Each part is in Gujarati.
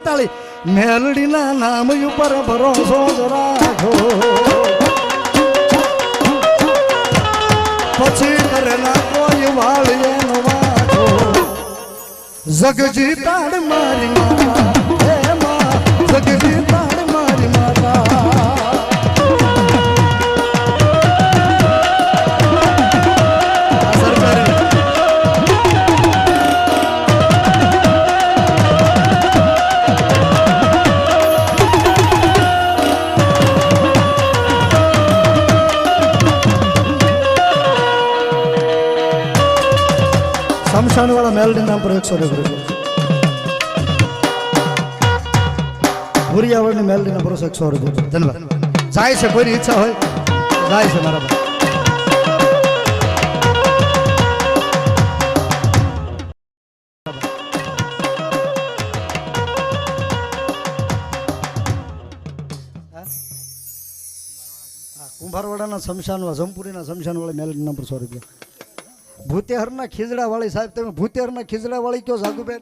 તાળી મેલડીના નામ ઉપર ભરોસો રાખો પછી કરેલા કોઈ વાળીએ નો વાંચો જગજી તાળ મારી માતા હે માં જગજી તાળ મારી માતા शमशान वाला मेलडी नाम पर 100 रुपये भूरियावड़ ने मेलडी नाम पर 100 रुपये धन्यवाद जाए से कोई इच्छा हो जाए से मारा कुंभारवाड़ा ना शमशान वाला जमपुरी ना शमशान वाले मेलडी नाम पर 100 रुपये भूतेहरना खीजड़ा वाली साहब તમે ભૂતેહરના ખીજડા વાળી કયો જાગુબેન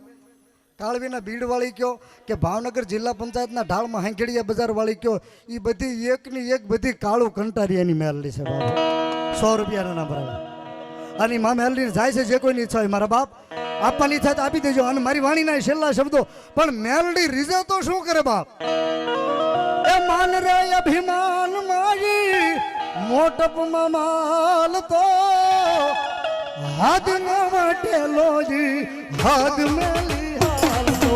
કાળવીના બીડ વાળી કયો કે ભાવનગર જિલ્લા પંચાયતના ઢાળમાં હાંકેડિયા બજાર વાળી કયો એ બધી એકની એક બધી કાળું કંટારિયાની મેલડી છે બાપ 100 રૂપિયાના નામ ભરાવે અને માં મેલડી જાય છે જે કોઈની ઈચ્છા હોય મારા બાપ આપવાની થાય તો આપી દેજો અને મારી વાણીના છેલ્લા શબ્દો પણ મેલડી રીઝે તો શું કરે બાપ એ માન રે અભિમાન મારી મોટપમાં માલ તો हाथ न वटेलो जी हाथ में लिहाल तो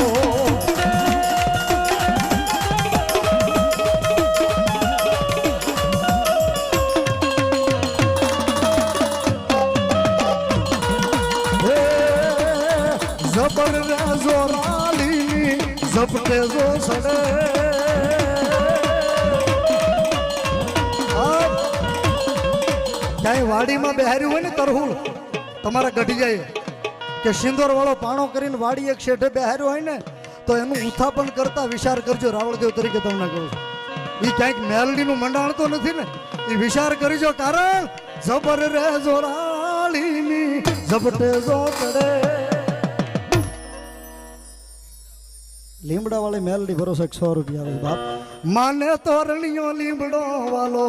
जबर जोराली जपटे जो सड़े क्या वाड़ी में बेहारी हुई ने तरहुल તમારા ગઢી જાય કે સિંદોર વાળો પાણો કરીને વાડી એક શેઠે બેહાર્યો હોય ને તો એનું ઉથાપન કરતા વિચાર કરજો રાવળદેવ તરીકે તમને કહું છું એ ક્યાંક મેલડીનું મંડાણ તો નથી ને એ વિચાર કરજો કારણ જબર રે જોરાળીની ઝપટે જો ચડે લીમડા વાળી મેલડી ભરોસે 100 રૂપિયા આવે બાપ માને તોરણીયો લીમડો વાલો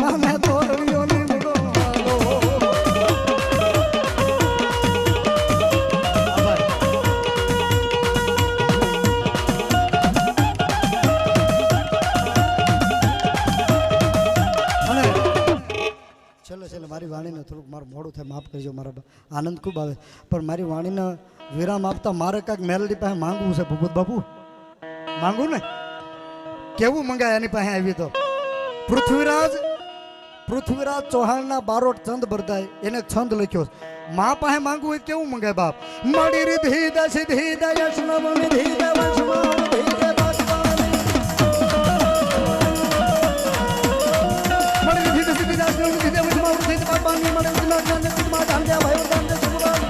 માને તોરણીયો લીમડો વાલો છેલ્લે મારી વાણીને થોડુંક મારું મોડું થાય માફ કરજો મારા આનંદ ખૂબ આવે પણ મારી વાણીને વિરામ આપતા મારે કાંઈક મેલડી પાસે માંગવું છે ભૂપત બાપુ માંગવું ને કેવું મંગાય એની પાસે આવી તો પૃથ્વીરાજ ચૌહાણના બારોટ છંદ બરદાય એને છંદ લખ્યો મા પાસે માંગવું હોય કેવું મંગાય બાપ મળી રીધી દશી દયશનવની ધીરે વંશમાં ધીરે બાસવાની મળી રીધી દશી દયશનવની ધીરે વંશમાં ધીરે બાસવાની મળી રીધી દશી માં ધામ દે ભાઈ ધામ દે સુરવાલ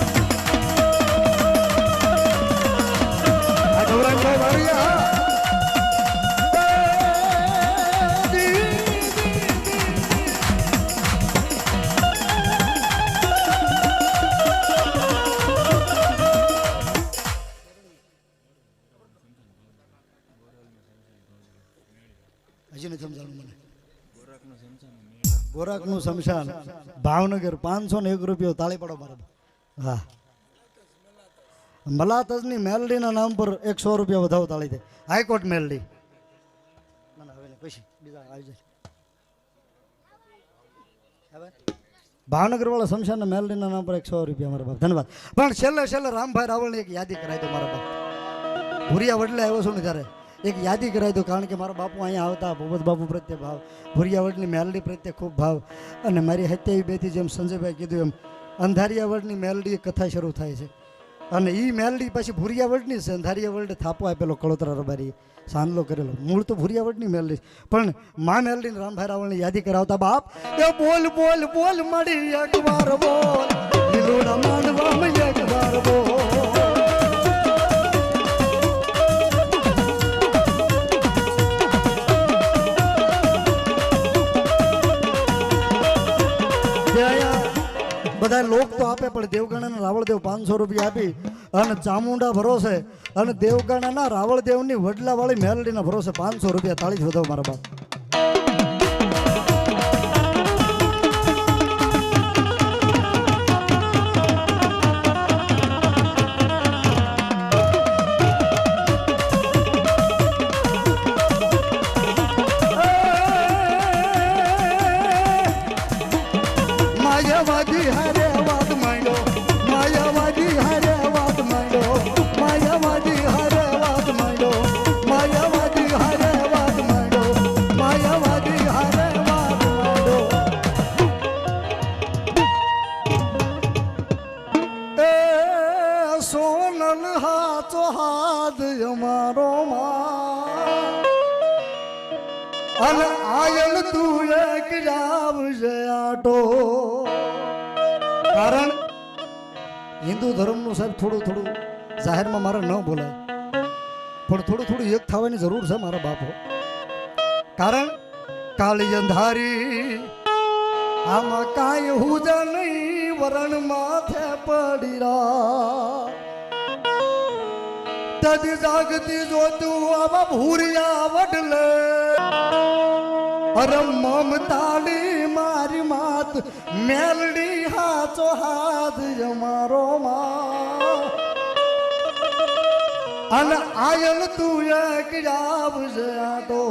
આ ગૌરાંગભાઈ વાળિયા ગોરખનું શમશાન ભાવનગર 501 રૂપિયો તાળી પાડો મારા હા મલાતજની મેલડીના નામ પર 100 રૂપિયા વધાવો તાળી દે હાઈકોર્ટ મેલડી ના ના હવે પછી બીજા આવી જાય ભાવનગર વાળા શમશાનના મેલડીના નામ પર 100 રૂપિયા મારા બાપ ધન્યવાદ પણ છેલ્લે રામભાઈ રાવળની એક યાદી કરાવી દો મારા બાપ ભૂરિયા વડલે આવ્યો છું ને ત્યારે એક યાદી કરાવી દો કારણ કે મારા બાપુ અહીંયા આવતા ભૂપત બાપુ પ્રત્યે ભાવ ભૂરિયાવડની મેલડી પ્રત્યે ખૂબ ભાવ અને મારી હત્યા બેથી જેમ સંજયભાઈ કીધું એમ અંધારિયાવડની મેલડી કથા શરૂ થાય છે અને એ મેલડી પછી ભૂરિયાવડની છે અંધારિયાવડે થાપો આપેલો કળોતરા રબારી સાંદલો કરેલો મૂળ તો ભૂરિયાવડની મેલડી પણ મા મેલડીને રામભાઈ રાવળની યાદી કરાવતા બાપ એ બોલ બોલ બોલ મળી એકવાર બોલ લીલોડા માંડવામાં એકવાર બોલ બધા લોક તો આપે પણ દેવગણ અને રાવળ રાવળદેવ 500 રૂપિયા આપી અને ચામુંડા ભરોસે અને દેવગાણાના રાવળદેવની વડલાવાળી મેલડીના ભરોસે 500 રૂપિયા તાળીથી વધાવો મારા બાપ. માયાવાદી હારે વાત માંડ્યો, માયાવાદી હારે વાત માંડ્યો, માયાવાદી હારે વાત માંડ્યો, માયાવાદી હારે વાત માંડ્યો, માયાવાદી હારે વાત માંડ્યો. એ સોનલ હાચો હાથ અમારો માં અને આયલ તું એક આવજે આટો. કારણ હિન્દુ ધર્મનું સાહેબ થોડું જાહેરમાં મારે ન બોલાય પણ થોડું એક થવાની જરૂર છે મારા બાપો. કારણ કાળી અંધારી આમાં કાંઈ હુજ નહીં વરણ માથે પડી રા તદી જાગતી જોતું આવા ભૂરિયા વડલે અરે મમતાડી મારી માત મેલડી હાચો હાથ અમારો માં અને આયલ તું એક આવજે આટો.